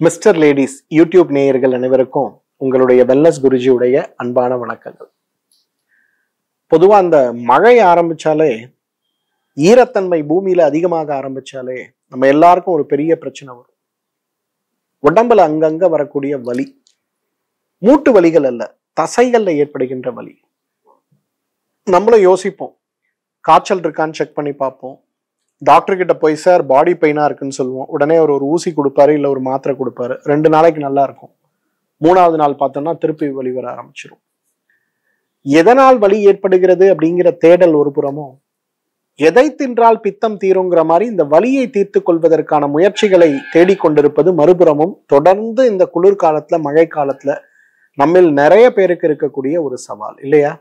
Mister ladies YouTube நேயர்கள் அனைவருக்கும் உங்களுடைய வெல்னஸ் குருஜியுடைய அன்பான வணக்கங்கள். பொதுவா அந்த மழை ஆரம்பிச்சாலே, ஈரத்தன்மை பூமியில அதிகமாக ஆரம்பிச்சாலே நம்ம எல்லாருக்கும் ஒரு பெரிய பிரச்சனை வரும். உடம்புல அங்கங்க வரக்கூடிய வலி, மூட்டு வலிகள் அல்ல, தசைகள்ல ஏற்படுகின்ற வலி. நம்மளும் யோசிப்போம், காய்ச்சல் இருக்கான்னு செக் பண்ணி பார்ப்போம். டாக்டர் கிட்ட போய் சார் பாடி பெயினா இருக்குன்னு சொல்லுவோம். உடனே ஒரு ஊசி கொடுப்பாரு, இல்ல ஒரு மாத்திரை கொடுப்பாரு. 2 நாளைக்கு நல்லா இருக்கும். 3வது நாள் பார்த்தோம்னா திருப்பி வலி வர ஆரம்பிச்சிடும். எதனால் வலி ஏற்படுகிறது அப்படிங்கிற தேடல் ஒரு புறமும், எதை தின்றால் பித்தம் தீருங்கிற மாதிரி இந்த வலியை தீர்த்து கொள்வதற்கான முயற்சிகளை தேடிக்கொண்டிருப்பது மறுபுறமும் தொடர்ந்து இந்த குளிர்காலத்துல, மழை காலத்துல நம்மில் நிறைய பேருக்கு இருக்கக்கூடிய ஒரு சவால் இல்லையா?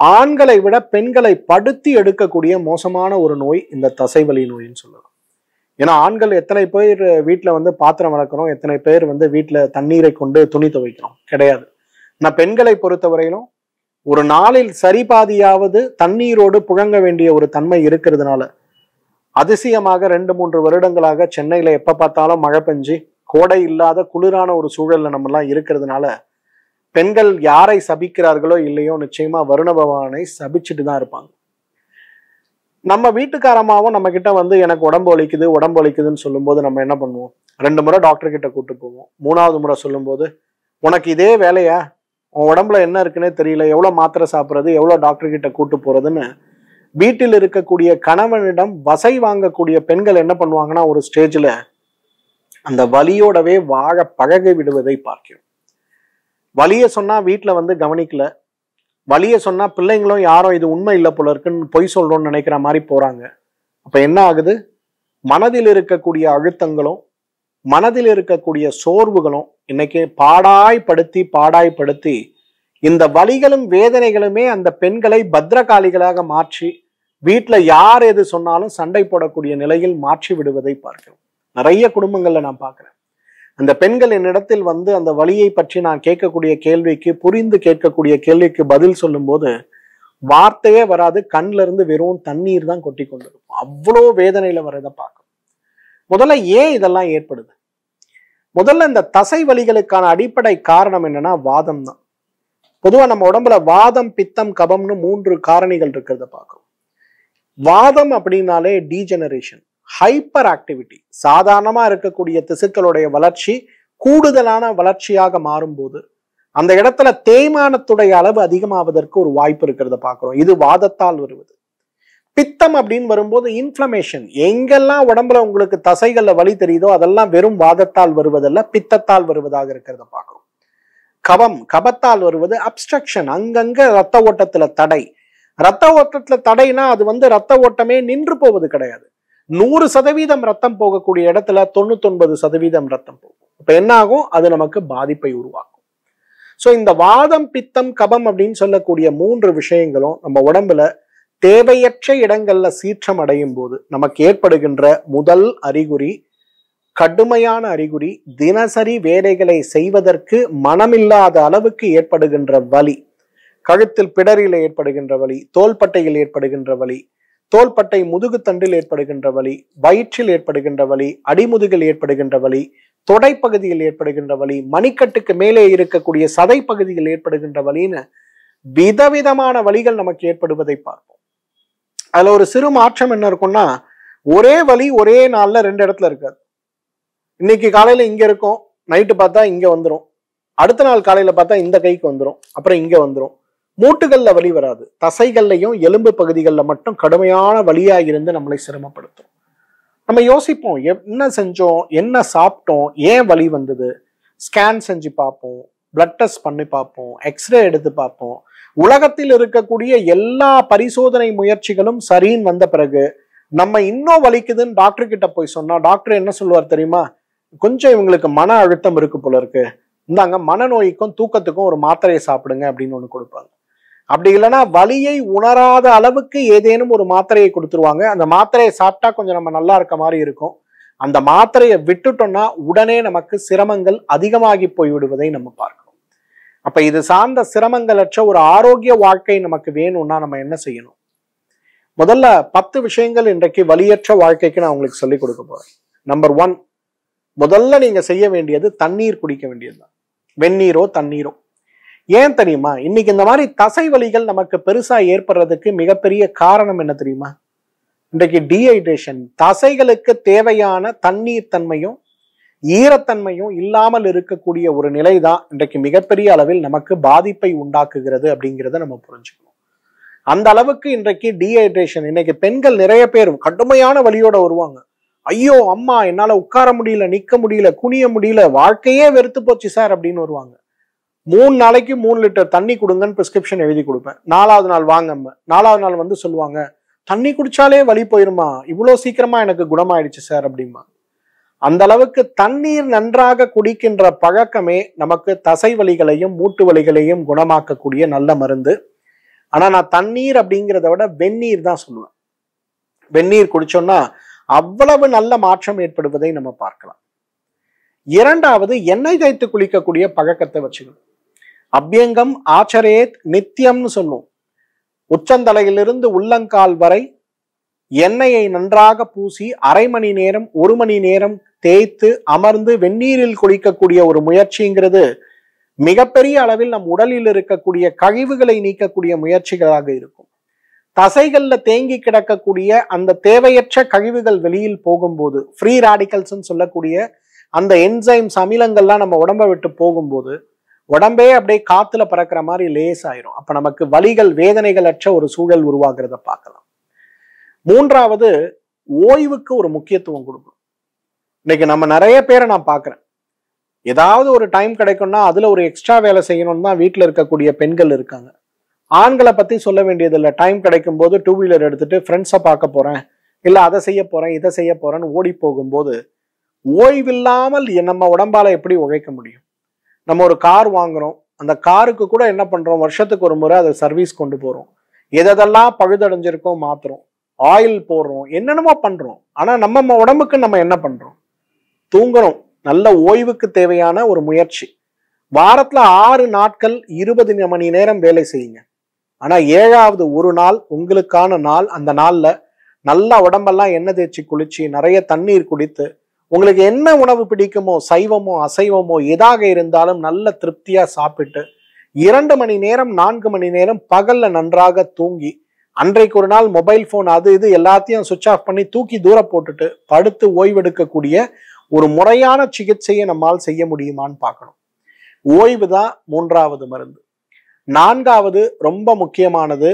ஆண்களை விட பெண்களை படுத்தி எடுக்கக்கூடிய மோசமான ஒரு நோய் இந்த தசைவலி நோயின்னு சொல்லலாம். ஏன்னா ஆண்கள் எத்தனை பேர் வீட்டுல பாத்திரம் வளர்க்குறோம், எத்தனை பேர் வீட்டுல தண்ணீரை கொண்டு துணி துவைக்கிறோம்? கிடையாது. நான் பெண்களை பொறுத்தவரையிலும் ஒரு நாளில் சரிபாதியாவது தண்ணீரோடு புழங்க வேண்டிய ஒரு தன்மை இருக்கிறதுனால அதிசயமாக 2-3 வருடங்களாக சென்னையில எப்ப பார்த்தாலும் மழை பெஞ்சு கோடை இல்லாத குளிரான ஒரு சூழல்ல நம்ம எல்லாம் இருக்கிறதுனால பெண்கள் யாரை சபிக்கிறார்களோ இல்லையோ நிச்சயமா வருண பகவானை சபிச்சுட்டு தான் இருப்பாங்க. நம்ம வீட்டுக்காரமாவும் நம்ம கிட்ட எனக்கு உடம்பு வலிக்குதுன்னு சொல்லும்போது நம்ம என்ன பண்ணுவோம்? 2 முறை டாக்டர் கிட்ட கூட்டு போவோம். 3வது முறை சொல்லும்போது, உனக்கு இதே வேலையா, உன் உடம்புல என்ன இருக்குன்னே தெரியல, எவ்வளவு மாத்திரை சாப்பிட்றது, எவ்வளவு டாக்டர் கிட்ட கூட்டு போறதுன்னு வீட்டில் இருக்கக்கூடிய கணவனிடம் வசை வாங்கக்கூடிய பெண்கள் என்ன பண்ணுவாங்கன்னா, ஒரு ஸ்டேஜ்ல அந்த வலியோடவே வாழ பழகி விடுவதை பார்க்கிறோம். வலிய சொன்னா வீட்டுல கவனிக்கல, வலிய சொன்னா பிள்ளைங்களும் யாரும் இது உண்மை இல்லை போல இருக்குன்னு பொய் சொல்றோம்னு நினைக்கிற மாதிரி போறாங்க. அப்ப என்ன ஆகுது? மனதில் இருக்கக்கூடிய அழுத்தங்களும் மனதில் இருக்கக்கூடிய சோர்வுகளும் இன்னைக்கு பாடாய்படுத்தி இந்த வலிகளும் வேதனைகளுமே அந்த பெண்களை பத்திரகாளிகளாக மாற்றி வீட்டுல யார் எது சொன்னாலும் சண்டை போடக்கூடிய நிலையில் மாற்றி விடுவதை பார்க்கிறோம். நிறைய குடும்பங்கள்ல நான் பார்க்கிறேன். அந்த பெண்கள் என்னிடத்தில் அந்த வலியை பற்றி நான் கேட்கக்கூடிய கேள்விக்கு, புரிந்து கேட்கக்கூடிய கேள்விக்கு பதில் சொல்லும் போது வார்த்தையே வராது. கண்ல இருந்து வெறும் தண்ணீர் தான் கொட்டி கொண்டிருக்கும். அவ்வளோ வேதனையில வரதை பார்க்கும். முதல்ல ஏன் இதெல்லாம் ஏற்படுது? முதல்ல இந்த தசை வலிகளுக்கான அடிப்படை காரணம் என்னன்னா வாதம் தான். பொதுவா நம்ம உடம்புல வாதம், பித்தம், கபம்னு 3 காரணிகள் இருக்கிறத பார்க்கிறோம். வாதம் அப்படின்னாலே டீஜெனரேஷன், ஹைப்பர் ஆக்டிவிட்டி. சாதாரணமா இருக்கக்கூடிய திசுக்களுடைய வளர்ச்சி கூடுதலான வளர்ச்சியாக மாறும்போது அந்த இடத்துல தேய்மானத்துடைய அளவு அதிகமாவதற்கு ஒரு வாய்ப்பு இருக்கிறத பார்க்கிறோம். இது வாதத்தால் வருவது. பித்தம் அப்படின்னு வரும்போது இன்ஃப்ளமேஷன். எங்கெல்லாம் உடம்புல உங்களுக்கு தசைகள்ல வலி தெரியுதோ அதெல்லாம் வெறும் வாதத்தால் வருவதல்ல, பித்தத்தால் வருவதாக இருக்கிறத பார்க்கிறோம். கபம், கபத்தால் வருவது அப்ஸ்ட்ரக்ஷன். அங்கங்க ரத்த ஓட்டத்துல தடை. ரத்த ஓட்டத்துல தடைனா அது ரத்த ஓட்டமே நின்று போவது கிடையாது. 100% ரத்தம் போகக்கூடிய இடத்துல 99% ரத்தம் போகும். இப்ப என்ன ஆகும்? அது நமக்கு பாதிப்பை உருவாக்கும். சோ இந்த வாதம், பித்தம், கபம் அப்படின்னு சொல்லக்கூடிய 3 விஷயங்களும் நம்ம உடம்புல தேவையற்ற இடங்கள்ல சீற்றம் அடையும் போது நமக்கு ஏற்படுகின்ற முதல் அறிகுறி, கடுமையான அறிகுறி, தினசரி வேலைகளை செய்வதற்கு மனமில்லாத அளவுக்கு ஏற்படுகின்ற வலி. கழுத்தில் பிடரில ஏற்படுகின்ற வலி, தோள்பட்டையில் ஏற்படுகின்ற வலி, தோள்பட்டை முதுகுத்தண்டில் ஏற்படுகின்ற வலி, வயிற்றில் ஏற்படுகின்ற வலி, அடிமுதுகில் ஏற்படுகின்ற வலி, தொடைப்பகுதியில் ஏற்படுகின்ற வலி, மணிக்கட்டுக்கு மேலே இருக்கக்கூடிய சதை பகுதியில் ஏற்படுகின்ற வலின்னு விதவிதமான வலிகள் நமக்கு ஏற்படுவதை பார்ப்போம். அதுல ஒரு சிறு மாற்றம் என்ன இருக்கும்னா, ஒரே வலி ஒரே நாள்ல 2 இடத்துல இருக்காது. இன்னைக்கு காலையில இங்க இருக்கும், நைட்டு பார்த்தா இங்க வந்துடும், அடுத்த நாள் காலையில பார்த்தா இந்த கைக்கு வந்துடும், அப்புறம் இங்க வந்துடும். மூட்டுகள்ல வலி வராது, தசைகள்லையும் எலும்பு பகுதிகளில் மட்டும் கடுமையான வலியாக இருந்து நம்மளை சிரமப்படுத்தும். நம்ம யோசிப்போம், என்ன செஞ்சோம், என்ன சாப்பிட்டோம், ஏன் வலி வந்தது? ஸ்கேன் செஞ்சு பார்ப்போம், பிளட் டெஸ்ட் பண்ணி பார்ப்போம், எக்ஸ்ரே எடுத்து பார்ப்போம். உலகத்தில் இருக்கக்கூடிய எல்லா பரிசோதனை முயற்சிகளும் சரின்னு வந்த பிறகு நம்ம இன்னும் வலிக்குதுன்னு டாக்டர் கிட்ட போய் சொன்னா டாக்டர் என்ன சொல்லுவார் தெரியுமா? கொஞ்சம் இவங்களுக்கு மன அழுத்தம் இருக்கு போல இருக்கு, இந்தாங்க மனநோய்க்கும் தூக்கத்துக்கும் ஒரு மாத்திரையை சாப்பிடுங்க அப்படின்னு ஒண்ணு கொடுப்பாங்க. அப்படி இல்லைன்னா வலியை உணராத அளவுக்கு ஏதேனும் ஒரு மாத்திரையை கொடுத்துருவாங்க. அந்த மாத்திரையை சாப்பிட்டா கொஞ்சம் நம்ம நல்லா இருக்க மாதிரி இருக்கும். அந்த மாத்திரையை விட்டுட்டோம்னா உடனே நமக்கு சிரமங்கள் அதிகமாகி போய்விடுவதை நம்ம பார்க்கிறோம். அப்ப இது சார்ந்த சிரமங்களற்ற ஒரு ஆரோக்கிய வாழ்க்கை நமக்கு வேணும்னா நம்ம என்ன செய்யணும்? முதல்ல 10 விஷயங்கள் இன்றைக்கு வலியற்ற வாழ்க்கைக்கு நான் உங்களுக்கு சொல்லிக் கொடுக்க போறேன். நம்பர் 1, முதல்ல நீங்க செய்ய வேண்டியது தண்ணீர் குடிக்க வேண்டியதுதான். வெந்நீரோ தண்ணீரோ. ஏன் தெரியுமா? இன்னைக்கு இந்த மாதிரி தசை வலிகள் நமக்கு பெருசா ஏற்படுறதுக்கு மிகப்பெரிய காரணம் என்ன தெரியுமா? இன்றைக்கு டீஹைட்ரேஷன். தசைகளுக்கு தேவையான தண்ணீர் தன்மையும் ஈரத்தன்மையும் இல்லாமல் இருக்கக்கூடிய ஒரு நிலை தான் இன்றைக்கு மிகப்பெரிய அளவில் நமக்கு பாதிப்பை உண்டாக்குகிறது அப்படிங்கிறத நம்ம புரிஞ்சுக்கணும். அந்த அளவுக்கு இன்றைக்கு டீஹைட்ரேஷன். இன்னைக்கு பெண்கள் நிறைய பேர் கடுமையான வலியோட வருவாங்க. ஐயோ அம்மா, என்னால உட்கார முடியல, நிக்க முடியல, குனிய முடியல, வாழ்க்கையே வெறுத்து போச்சு சார் அப்படின்னு வருவாங்க. 3 நாளைக்கு 3 லிட்டர் தண்ணி கொடுங்கன்னு பிரிஸ்கிரிப்ஷன் எழுதி கொடுப்பேன். 4வது நாள் வாங்கம்மா. 4வது நாள் வந்து சொல்லுவாங்க, தண்ணி குடிச்சாலே வலி போயிருமா, இவ்வளவு சீக்கிரமா எனக்கு குணமாயிடுச்சு சார் அப்படிமா. அந்த அளவுக்கு தண்ணீர் நன்றாக குடிக்கின்ற பழக்கமே நமக்கு தசை வலிகளையும் மூட்டு வலிகளையும் குணமாக்கக்கூடிய நல்ல மருந்து. ஆனா நான் தண்ணீர் அப்படிங்கிறத விட வெந்நீர் தான் சொல்லுவேன். வெந்நீர் குடிச்சோம்னா அவ்வளவு நல்ல மாற்றம் ஏற்படுவதை நம்ம பார்க்கலாம். இரண்டாவது, எண்ணெய் தேய்த்து குளிக்கக்கூடிய பழக்கத்தை வச்சுக்கணும். அபியங்கம் ஆச்சரேத் நித்தியம்னு சொல்லுவோம். உச்சந்தலையிலிருந்து உள்ளங்கால் வரை எண்ணெயை நன்றாக பூசி 1/2 மணி நேரம் 1 மணி நேரம் தேய்த்து அமர்ந்து வெந்நீரில் குளிக்கக்கூடிய ஒரு முயற்சிங்கிறது மிகப்பெரிய அளவில் நம் உடலில் இருக்கக்கூடிய கழிவுகளை நீக்கக்கூடிய முயற்சிகளாக இருக்கும். தசைகள்ல தேங்கி கிடக்கக்கூடிய அந்த தேவையற்ற கழிவுகள் வெளியில் போகும்போது, ஃப்ரீ ராடிக்கல்ஸ் சொல்லக்கூடிய அந்த என்சைம்ஸ் அமிலங்கள்லாம் நம்ம உடம்பை விட்டு போகும்போது உடம்பே அப்படியே காத்துல பறக்கிற மாதிரி லேஸ் ஆயிரும். அப்ப நமக்கு வலிகள் வேதனைகள் அற்ற ஒரு சூழல் உருவாகிறத பார்க்கலாம். மூன்றாவது, ஓய்வுக்கு ஒரு முக்கியத்துவம் கொடுக்கணும். இன்னைக்கு நம்ம நிறைய பேரை நான் பார்க்கிறேன், ஏதாவது ஒரு டைம் கிடைக்கும்னா அதுல ஒரு எக்ஸ்ட்ரா வேலை செய்யணும்னு தான் வீட்டுல இருக்கக்கூடிய பெண்கள் இருக்காங்க. ஆண்களை பத்தி சொல்ல வேண்டியது இல்லை. டைம் கிடைக்கும் போது 2 வீலர் எடுத்துட்டு ஃப்ரெண்ட்ஸை பார்க்க போறேன், இல்ல அதை செய்ய போறேன், இதை செய்ய போறேன்னு ஓடி போகும்போது ஓய்வில்லாமல் நம்ம உடம்பால எப்படி உழைக்க முடியும்? நம்ம ஒரு கார் வாங்குறோம், அந்த காருக்கு கூட என்ன பண்றோம், வருஷத்துக்கு ஒரு முறை அதை சர்வீஸ் கொண்டு போறோம், எதெல்லாம் பழுதடைஞ்சிருக்கோம் மாத்துறோம், ஆயில் போடுறோம், என்னென்னமோ பண்றோம். ஆனா நம்ம உடம்புக்கு நம்ம என்ன பண்றோம்? தூங்குறோம். நல்ல ஓய்வுக்கு தேவையான ஒரு முயற்சி. வாரத்துல 6 நாட்கள் 20 மணி நேரம் வேலை செய்யுங்க. ஆனா 7வது ஒரு நாள் உங்களுக்கான நாள். அந்த நாள்ல நல்லா உடம்பெல்லாம் எண்ணெய் தேய்ச்சி குளிச்சு நிறைய தண்ணீர் குடித்து உங்களுக்கு என்ன உணவு பிடிக்குமோ, சைவமோ அசைவமோ எதாக இருந்தாலும் நல்ல திருப்தியா சாப்பிட்டு 2 மணி நேரம் 4 மணி நேரம் பகல்ல நன்றாக தூங்கி, அன்றைக்கு ஒரு நாள் மொபைல் போன் அது இது எல்லாத்தையும் சுவிட்ச் ஆஃப் பண்ணி தூக்கி தூர போட்டுட்டு படுத்து ஓய்வெடுக்கக்கூடிய ஒரு முறையான சிகிச்சையை நம்மால் செய்ய முடியுமான்னு பார்க்கணும். ஓய்வு தான் 3வது மருந்து. 4வது ரொம்ப முக்கியமானது,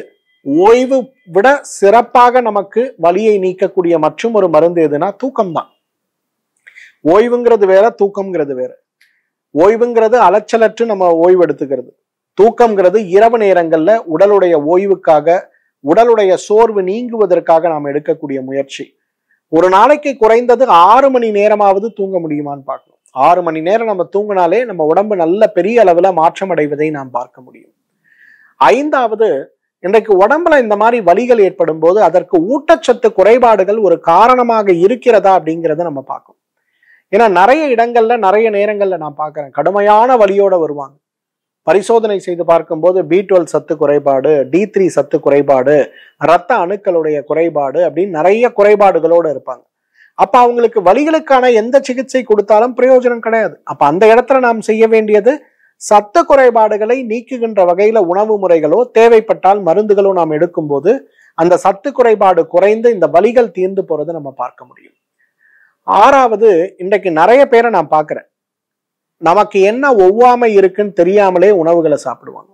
ஓய்வு விட சிறப்பாக நமக்கு வலியை நீக்கக்கூடிய மற்றும் ஒரு மருந்து எதுனா தூக்கம் தான். ஓய்வுங்கிறது வேற, தூக்கம்ங்கிறது வேற. ஓய்வுங்கிறது அலைச்சலற்று நம்ம ஓய்வு எடுத்துக்கிறது. தூக்கம்ங்கிறது இரவு நேரங்கள்ல உடலுடைய ஓய்வுக்காக, உடலுடைய சோர்வு நீங்குவதற்காக நாம் எடுக்கக்கூடிய முயற்சி. ஒரு நாளைக்கு குறைந்தது 6 மணி நேரமாவது தூங்க முடியுமான்னு பார்க்கணும். 6 மணி நேரம் நம்ம தூங்கினாலே நம்ம உடம்பு நல்ல பெரிய அளவுல மாற்றம் அடைவதை நாம் பார்க்க முடியும். 5வது, இன்றைக்கு உடம்புல இந்த மாதிரி வலிகள் ஏற்படும் போது அதற்கு ஊட்டச்சத்து குறைபாடுகள் ஒரு காரணமாக இருக்கிறதா அப்படிங்கிறத நம்ம பார்க்கணும். ஏன்னா நிறைய இடங்கள்ல நிறைய நேரங்கள்ல நான் பார்க்கிறேன், கடுமையான வலியோட வருவாங்க. பரிசோதனை செய்து பார்க்கும்போது B12 சத்து குறைபாடு, D3 சத்து குறைபாடு, இரத்த அணுக்களுடைய குறைபாடு அப்படின்னு நிறைய குறைபாடுகளோட இருப்பாங்க. அப்ப அவங்களுக்கு வலிகளுக்கான எந்த சிகிச்சை கொடுத்தாலும் பிரயோஜனம் கிடையாது. அப்ப அந்த இடத்துல நாம் செய்ய வேண்டியது சத்து குறைபாடுகளை நீக்குகின்ற வகையில உணவு முறைகளோ தேவைப்பட்டால் மருந்துகளோ நாம் எடுக்கும்போது அந்த சத்து குறைபாடு குறைந்து இந்த வலிகள் தீர்ந்து போறதை நம்ம பார்க்க முடியும். 6வது, இன்றைக்கு நிறைய பேரை நான் பார்க்கிறேன், நமக்கு என்ன ஒவ்வாமை இருக்குன்னு தெரியாமலே உணவுகளை சாப்பிடுவாங்க.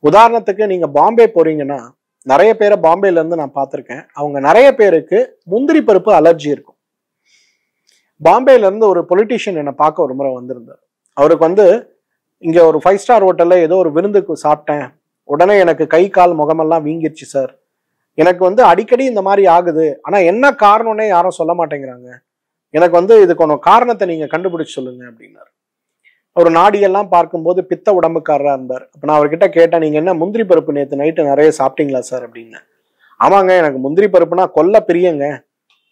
உதாரணத்துக்கு நீங்க பாம்பே போறீங்கன்னா நிறைய பேரை பாம்பேல இருந்து நான் பார்த்திருக்கேன். அவங்க நிறைய பேருக்கு முந்திரி பருப்பு அலர்ஜி இருக்கும். பாம்பேல இருந்து ஒரு பொலிட்டீஷியன் என்னை பார்க்க ஒரு முறை வந்திருந்தார். அவருக்கு இங்க ஒரு 5 ஸ்டார் ஹோட்டல்ல ஏதோ ஒரு விருந்துக்கு சாப்பிட்டேன், உடனே எனக்கு கை கால் முகமெல்லாம் வீங்கிருச்சு சார், எனக்கு அடிக்கடி இந்த மாதிரி ஆகுது, ஆனா என்ன காரணம்னே யாரும் சொல்ல மாட்டேங்கிறாங்க, எனக்கு இதுக்கான காரணத்தை நீங்க கண்டுபிடிச்சு சொல்லுங்க அப்படின்னாரு. ஒரு நாடியெல்லாம் பார்க்கும்போது பித்த உடம்புக்காரரா இருந்தார். அப்ப நான் அவர்கிட்ட கேட்டேன், நீங்க என்ன முந்திரி பருப்பு நேற்று நைட்டு நிறைய சாப்பிட்டீங்களா சார் அப்படின்னு. ஆமாங்க, எனக்கு முந்திரி பருப்புனா கொல்ல பிரியங்க,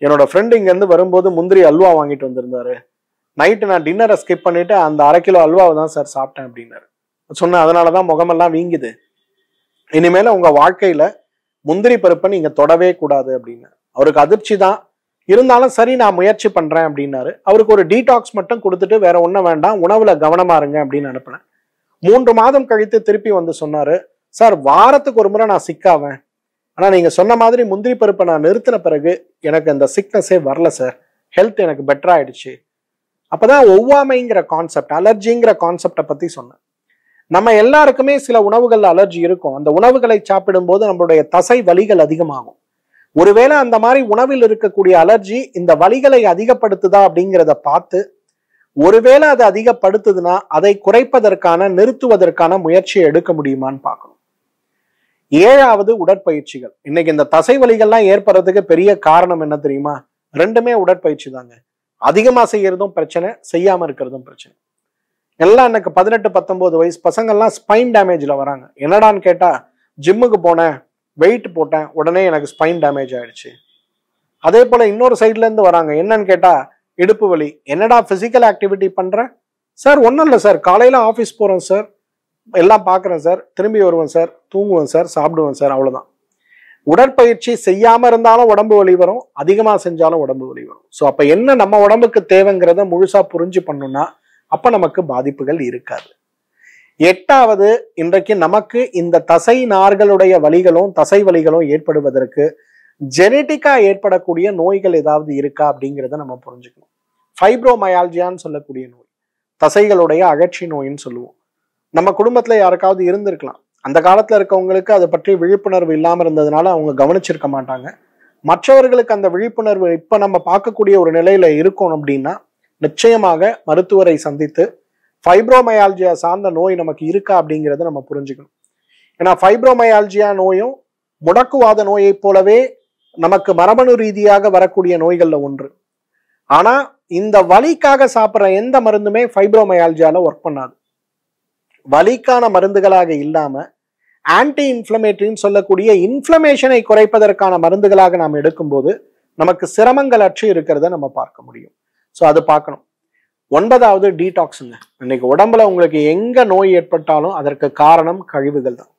என்னோட ஃப்ரெண்டு இங்க இருந்து வரும்போது முந்திரி அல்வா வாங்கிட்டு வந்திருந்தாரு, நைட்டு நான் டின்னரை ஸ்கிப் பண்ணிட்டு அந்த 1/2 கிலோ அல்வாவை தான் சார் சாப்பிட்டேன் அப்படின்னாரு. சொன்னேன், அதனாலதான் முகமெல்லாம் வீங்குது, இனிமேல உங்க வாழ்க்கையில முந்திரி பருப்பை நீங்க தொடவே கூடாது அப்படின்னு. அவருக்கு அதிர்ச்சி தான், இருந்தாலும் சரி நான் முயற்சி பண்றேன் அப்படின்னாரு. அவருக்கு ஒரு டீடாக்ஸ் மட்டும் கொடுத்துட்டு வேற ஒண்ணும் வேண்டாம், உணவுல கவனமா இருங்க அப்படின்னு அனுப்புனேன். 3 மாதம் கழித்து திருப்பி வந்து சொன்னாரு, சார் வாரத்துக்கு ஒரு முறை நான் சிக்காவேன், ஆனா நீங்க சொன்ன மாதிரி முந்திரி பருப்பை நான் நிறுத்தின பிறகு எனக்கு அந்த சிக்னஸே வரல சார், ஹெல்த் எனக்கு பெட்டர் ஆயிடுச்சு. அப்பதான் ஒவ்வாமைங்கிற கான்செப்ட், அலர்ஜிங்கிற கான்செப்டை பத்தி சொன்னேன். நம்ம எல்லாருக்குமே சில உணவுகள் அலர்ஜி இருக்கும். அந்த உணவுகளை சாப்பிடும் போது நம்மளுடைய தசை வலிகள் அதிகமாகும். ஒருவேளை அந்த மாதிரி உணவில் இருக்கக்கூடிய அலர்ஜி இந்த வலிகளை அதிகப்படுத்துதா அப்படிங்கிறத பார்த்து, ஒருவேளை அது அதிகப்படுத்துதுன்னா அதை குறைப்பதற்கான, நிறுத்துவதற்கான முயற்சியை எடுக்க முடியுமான்னு பார்க்கணும். 7வது உடற்பயிற்சிகள். இன்னைக்கு இந்த தசை வலிகள்லாம் ஏற்படுறதுக்கு பெரிய காரணம் என்ன தெரியுமா? 2மே உடற்பயிற்சி தாங்க. அதிகமா செய்யறதும் பிரச்சனை, செய்யாம இருக்கிறதும் பிரச்சனை. எல்லாம் எனக்கு 18, 19 வயசு பசங்கள்லாம் ஸ்பைன் டேமேஜ்ல வராங்க. என்னடான்னு கேட்டா, ஜிம்முக்கு போனேன், வெயிட் போட்டேன், உடனே எனக்கு ஸ்பைன் டேமேஜ் ஆயிடுச்சு. அதே போல இன்னொரு சைட்ல இருந்து வராங்க. என்னன்னு கேட்டா, இடுப்பு வலி. என்னடா பிசிக்கல் ஆக்டிவிட்டி பண்ற சார்? ஒன்றும் இல்லை சார், காலையில ஆஃபீஸ் போறேன் சார், எல்லாம் பார்க்குறேன் சார், திரும்பி வருவேன் சார், தூங்குவேன் சார், சாப்பிடுவேன் சார், அவ்வளோதான். உடற்பயிற்சி செய்யாம இருந்தாலும் உடம்பு வலி வரும், அதிகமா செஞ்சாலும் உடம்பு வலி வரும். ஸோ அப்ப என்ன நம்ம உடம்புக்கு தேவைங்கிறத முழுசா புரிஞ்சு பண்ணணும்னா அப்ப நமக்கு பாதிப்புகள் இருக்காது. 8வது, இன்றைக்கு நமக்கு இந்த தசை நார்களுடைய வலிகளும் தசை வலிகளும் ஏற்படுவதற்கு ஜெனட்டிக்கா ஏற்படக்கூடிய நோய்கள் ஏதாவது இருக்கா அப்படிங்கிறத நம்ம புரிஞ்சுக்கணும். ஃபைப்ரோமயால்ஜியான்னு சொல்லக்கூடிய நோய், தசைகளுடைய அகற்சி நோயின்னு சொல்லுவோம். நம்ம குடும்பத்துல யாருக்காவது இருந்திருக்கலாம். அந்த காலத்துல இருக்கவங்களுக்கு அதை பற்றி விழிப்புணர்வு இல்லாம இருந்ததுனால அவங்க கவனிச்சிருக்க மாட்டாங்க. மற்றவர்களுக்கு அந்த விழிப்புணர்வு இப்ப நம்ம பார்க்கக்கூடிய ஒரு நிலையில இருக்கணும் அப்படின்னா நிச்சயமாக மருத்துவரை சந்தித்து ஃபைப்ரோமயால்ஜியா சார்ந்த நோய் நமக்கு இருக்கா அப்படிங்கிறத நம்ம புரிஞ்சுக்கணும். ஏன்னா ஃபைப்ரோமயால்ஜியா நோயும் முடக்குவாத நோயை போலவே நமக்கு மரபணு ரீதியாக வரக்கூடிய நோய்கள்ல ஒன்று. ஆனா இந்த வலிக்காக சாப்பிட்ற எந்த மருந்துமே ஃபைப்ரோமயால்ஜியால ஒர்க் பண்ணாது. வலிக்கான மருந்துகளாக இல்லாம ஆன்டி இன்ஃப்ளமேட்டரின்னு சொல்லக்கூடிய இன்ஃப்ளமேஷனை குறைப்பதற்கான மருந்துகளாக நாம் எடுக்கும்போது நமக்கு சிரமங்கள் அற்று இருக்கிறத நம்ம பார்க்க முடியும். ஸோ அது பார்க்கணும். 9வது டீடாக்ஸுங்க. இன்னைக்கு உடம்புல உங்களுக்கு எங்க நோய் ஏற்பட்டாலும் அதற்கு காரணம் கழிவுகள் தான்.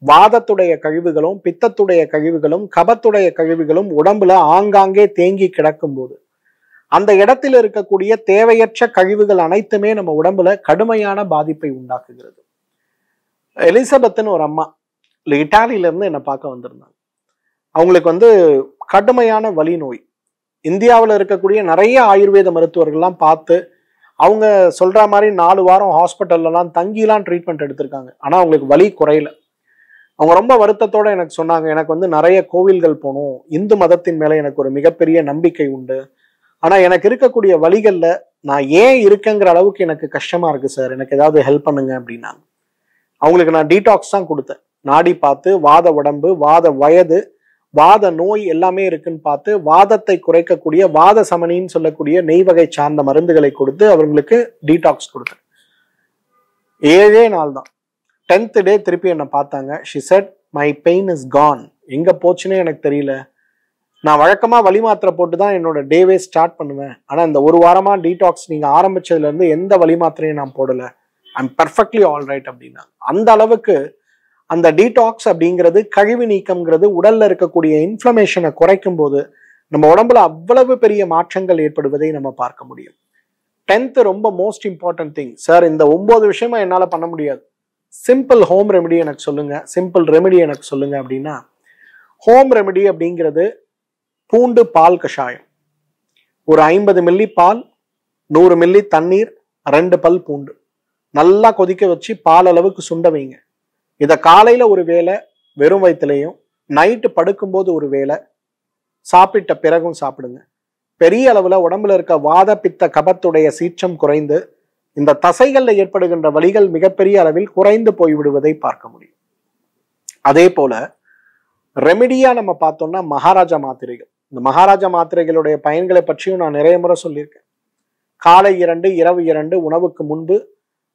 வாதத்துடைய கழிவுகளும் பித்தத்துடைய கழிவுகளும் கபத்துடைய கழிவுகளும் உடம்புல ஆங்காங்கே தேங்கி கிடக்கும் போது அந்த இடத்தில் இருக்கக்கூடிய தேவையற்ற கழிவுகள் அனைத்துமே நம்ம உடம்புல கடுமையான பாதிப்பை உண்டாக்குகிறது. எலிசபெத்னு ஒரு அம்மா இட்டாலியில இருந்து என்னை பார்க்க வந்திருந்தாங்க. அவங்களுக்கு கடுமையான வலி நோய். இந்தியாவில் இருக்கக்கூடிய நிறைய ஆயுர்வேத மருத்துவர்கள்லாம் பார்த்து அவங்க சொல்ற மாதிரி 4 வாரம் ஹாஸ்பிட்டல்லாம் தங்கிலாம் ட்ரீட்மெண்ட் எடுத்திருக்காங்க. ஆனா அவங்களுக்கு வலி குறையல. அவங்க ரொம்ப வருத்தத்தோட எனக்கு சொன்னாங்க, எனக்கு நிறைய கோவில்கள் போகணும், இந்து மதத்தின் மேல எனக்கு ஒரு மிகப்பெரிய நம்பிக்கை உண்டு, ஆனா எனக்கு இருக்கக்கூடிய வலிகள்ல நான் ஏன் இருக்கேங்கிற அளவுக்கு எனக்கு கஷ்டமா இருக்கு சார், எனக்கு ஏதாவது ஹெல்ப் பண்ணுங்க அப்படின்னாங்க. அவங்களுக்கு நான் டீடாக்ஸ் தான் கொடுத்தேன். நாடி பார்த்து வாத உடம்பு, வாத வயது, வாத நோய் எல்லாமே இருக்குன்னு பார்த்து வாதத்தை குறைக்கக்கூடிய வாத சமனின்னு சொல்லக்கூடிய நெய் வகை சார்ந்த மருந்துகளை கொடுத்து அவங்களுக்கு டீடாக்ஸ் கொடுத்தேன். 7 நாள் தான். 10th டே திருப்பி என்னை பார்த்தாங்க. She said my pain is gone. எங்க போச்சுன்னே எனக்கு தெரியல. நான் வழக்கமா வலி மாத்திரை போட்டு தான் என்னோட டேவே ஸ்டார்ட் பண்ணுவேன். ஆனா இந்த ஒரு வாரமா டீடாக்ஸ் நீங்க ஆரம்பிச்சதுல இருந்து எந்த வலி மாத்திரையும் நான் போடல. ஐம் பெர்ஃபெக்ட்லி ஆல் ரைட் அப்படின்னா அந்த அளவுக்கு அந்த டீடாக்ஸ் அப்படிங்கிறது, கழிவு நீக்கம்ங்கிறது உடல்ல இருக்கக்கூடிய இன்ஃப்ளமேஷனை குறைக்கும் போது நம்ம உடம்புல அவ்வளவு பெரிய மாற்றங்கள் ஏற்படுவதை நம்ம பார்க்க முடியும். 10th ரொம்ப மோஸ்ட் இம்பார்ட்டன்ட் திங். சார் இந்த 9 விஷயமா என்னால பண்ண முடியாது, சிம்பிள் ஹோம் ரெமெடி எனக்கு சொல்லுங்க, சிம்பிள் ரெமெடி எனக்கு சொல்லுங்க அப்படின்னா, ஹோம் ரெமெடி அப்படிங்கிறது பூண்டு பால் கஷாயம். ஒரு 50 மில்லி பால், 100 மில்லி தண்ணீர், 2 பல் பூண்டு நல்லா கொதிக்க வச்சு பால் அளவுக்கு சுண்ட வைங்க. இதை காலையில ஒரு வேளை வெறும் வயிற்றுலையும், நைட்டு படுக்கும்போது ஒரு வேளை, சாப்பிட்ட பிறகும் சாப்பிடுங்க. பெரிய அளவுல உடம்புல இருக்க வாத பித்த கபத்துடைய சீற்றம் குறைந்து இந்த தசைகள்ல ஏற்படுகின்ற வலிகள் மிகப்பெரிய அளவில் குறைந்து போய்விடுவதை பார்க்க முடியும். அதே போல ரெமெடியா நம்ம பார்த்தோம்னா மகாராஜா மாத்திரைகள். இந்த மகாராஜா மாத்திரைகளுடைய பயன்களை பற்றியும் நான் நிறைய முறை சொல்லியிருக்கேன். காலை 2, இரவு 2 உணவுக்கு முன்பு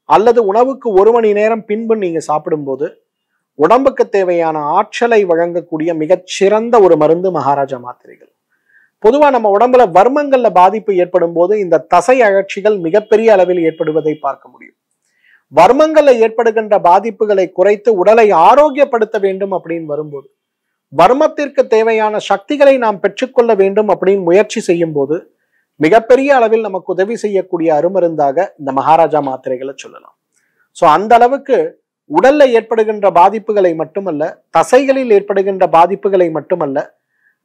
அல்லது உணவுக்கு 1 மணி நேரம் பின்பு நீங்க சாப்பிடும்போது உடம்புக்கு தேவையான ஆற்றலை வழங்கக்கூடிய மிகச்சிறந்த ஒரு மருந்து மகாராஜா மாத்திரைகள். பொதுவா நம்ம உடம்புல வர்மங்கள்ல பாதிப்பு ஏற்படும் போது இந்த தசை அழற்சிகள் மிகப்பெரிய அளவில் ஏற்படுவதை பார்க்க முடியும். வர்மங்கள்ல ஏற்படுகின்ற பாதிப்புகளை குறைத்து உடலை ஆரோக்கியப்படுத்த வேண்டும் அப்படின்னு வரும்போது, வர்மத்திற்கு தேவையான சக்திகளை நாம் பெற்றுக்கொள்ள வேண்டும் அப்படின்னு முயற்சி செய்யும் போது மிகப்பெரிய அளவில் நமக்கு உதவி செய்யக்கூடிய அருமருந்தாக இந்த மகாராஜா மாத்திரைகளை சொல்லலாம். சோ அந்த அளவுக்கு உடல்ல ஏற்படுகின்ற பாதிப்புகளை மட்டுமல்ல, தசைகளில் ஏற்படுகின்ற பாதிப்புகளை மட்டுமல்ல,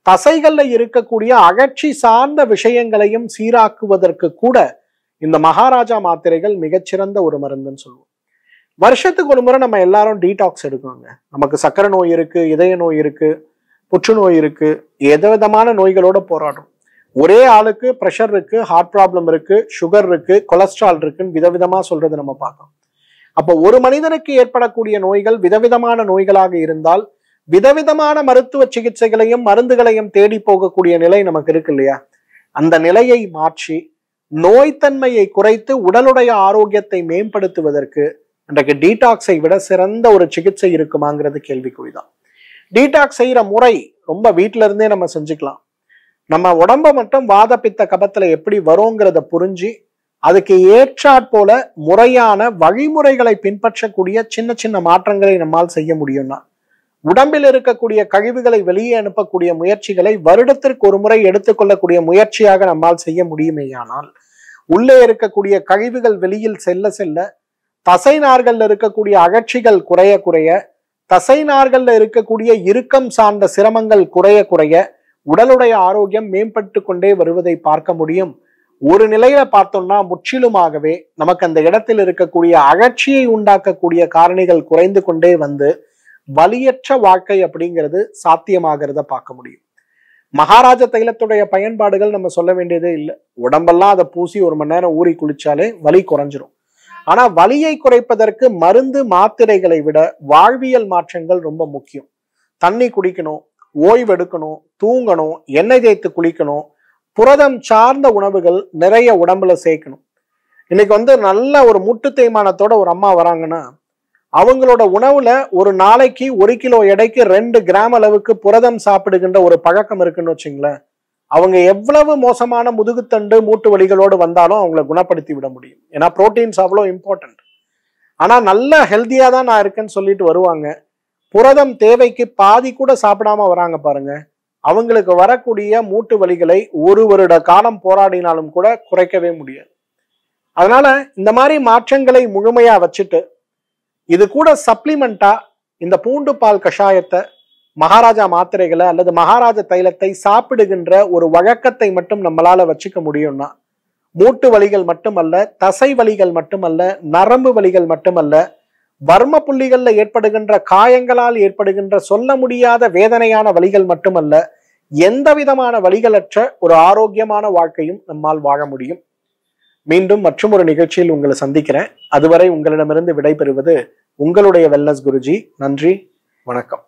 தசைகள்ல இருக்கக்கூடிய அகற்சி சார்ந்த விஷயங்களையும் சீராக்குவதற்கு கூட இந்த மகாராஜா மாத்திரைகள் மிகச்சிறந்த ஒரு மருந்துன்னு சொல்லுவோம். வருஷத்துக்கு ஒரு முறை நம்ம எல்லாரும் டீடாக்ஸ் எடுக்கணுங்க. நமக்கு சக்கரை நோய் இருக்கு, இதய நோய் இருக்கு, புற்றுநோய் இருக்கு, விதமான நோய்களோட போராடும். ஒரே ஆளுக்கு பிரஷர் இருக்கு, ஹார்ட் ப்ராப்ளம் இருக்கு, சுகர் இருக்கு, கொலஸ்ட்ரால் இருக்குன்னு விதவிதமா சொல்றது நம்ம பார்க்கணும். அப்போ ஒரு மனிதனுக்கு ஏற்படக்கூடிய நோய்கள் விதவிதமான நோய்களாக இருந்தால் விதவிதமான மருத்துவ சிகிச்சைகளையும் மருந்துகளையும் தேடி போகக்கூடிய நிலை நமக்கு இருக்கு இல்லையா? அந்த நிலையை மாற்றி நோய்த்தன்மையை குறைத்து உடலுடைய ஆரோக்கியத்தை மேம்படுத்துவதற்கு இன்றைக்கு டீடாக்ஸை விட சிறந்த ஒரு சிகிச்சை இருக்குமாங்கிறது கேள்விக்குறிதான். டீடாக்ஸ் செய்யற முறை ரொம்ப வீட்டில இருந்தே நம்ம செஞ்சுக்கலாம். நம்ம உடம்ப மட்டும் வாத பித்த கபத்துல எப்படி வருங்கிறத புரிஞ்சு அதுக்கு ஏற்றாற் போல முறையான வழிமுறைகளை பின்பற்றக்கூடிய சின்ன சின்ன மாற்றங்களை நம்மால் செய்ய முடியும்னா, உடம்பில் இருக்கக்கூடிய கழிவுகளை வெளியே அனுப்பக்கூடிய முயற்சிகளை வருடத்திற்கு ஒரு முறை எடுத்துக்கொள்ளக்கூடிய முயற்சியாக நம்மால் செய்ய முடியுமேயானால், உள்ளே இருக்கக்கூடிய கழிவுகள் வெளியில் செல்ல செல்ல தசை நார்கள்ல இருக்கக்கூடிய அகற்சிகள் குறைய குறைய, தசை நார்கள்ல இருக்கக்கூடிய இறுக்கம் சார்ந்த சிரமங்கள் குறைய குறைய உடலுடைய ஆரோக்கியம் மேம்பட்டு கொண்டே வருவதை பார்க்க முடியும். ஒரு நிலையில பார்த்தோம்னா முற்றிலுமாகவே நமக்கு அந்த இடத்தில் இருக்கக்கூடிய அகற்சியை உண்டாக்கக்கூடிய காரணிகள் குறைந்து கொண்டே வந்து வலியற்ற வாழ்க்கை அப்படிங்கிறது சாத்தியமாகிறத பார்க்க முடியும். மகாராஜா தைலத்துடைய பயன்பாடுகள் நம்ம சொல்ல வேண்டியதே இல்லை. உடம்பெல்லாம் அதை பூசி 1 மணி நேரம் ஊறி குளிச்சாலே வலி குறைஞ்சிரும். ஆனா வலியை குறைப்பதற்கு மருந்து மாத்திரைகளை விட வாழ்வியல் மாற்றங்கள் ரொம்ப முக்கியம். தண்ணி குடிக்கணும், ஓய்வெடுக்கணும், தூங்கணும், எண்ணெய் தேய்த்து குளிக்கணும், புரதம் சார்ந்த உணவுகள் நிறைய உடம்புல சேர்க்கணும். இன்னைக்கு நல்ல ஒரு முட்டு தேய்மானத்தோட ஒரு அம்மா வராங்கன்னா அவங்களோட உணவுல ஒரு நாளைக்கு 1 கிலோ எடைக்கு 2 கிராம் அளவுக்கு புரதம் சாப்பிடுகின்ற ஒரு பழக்கம் இருக்குன்னு வச்சுங்களேன். அவங்க எவ்வளவு மோசமான முதுகுத்தண்டு மூட்டு வலிகளோடு வந்தாலும் அவங்கள குணப்படுத்தி விட முடியும். ஏன்னா புரோட்டீன்ஸ் அவ்வளோ இம்பார்ட்டன்ட். ஆனா நல்ல ஹெல்த்தியா தான் நான் இருக்கேன்னு சொல்லிட்டு வருவாங்க. புரதம் தேவைக்கு பாதி கூட சாப்பிடாம வராங்க பாருங்க. அவங்களுக்கு வரக்கூடிய மூட்டு வலிகளை 1 வருட காலம் போராடினாலும் கூட குறைக்கவே முடியாது. அதனால இந்த மாதிரி மாற்றங்களை முழுமையா வச்சுட்டு இது கூட சப்ளிமெண்டா இந்த பூண்டு பால் கஷாயத்தை, மகாராஜா மாத்திரைகளை அல்லது மகாராஜா தைலத்தை சாப்பிடுகின்ற ஒரு வழக்கத்தை மட்டும் நம்மளால வச்சுக்க முடியும்னா, மூட்டு வலிகள் மட்டுமல்ல, தசை வலிகள் மட்டுமல்ல, நரம்பு வலிகள் மட்டுமல்ல, வர்ம புள்ளிகள்ல ஏற்படுகின்ற காயங்களால் ஏற்படுகின்ற சொல்ல முடியாத வேதனையான வலிகள் மட்டுமல்ல, எந்த விதமான வலிகளற்ற ஒரு ஆரோக்கியமான வாழ்க்கையும் நம்மால் வாழ முடியும். மீண்டும் மற்றும் ஒரு நிகழ்ச்சியில் உங்களை சந்திக்கிறேன். அதுவரை உங்களிடமிருந்து விடைபெறுவது உங்களுடைய வெல்னஸ் குருஜி. நன்றி, வணக்கம்.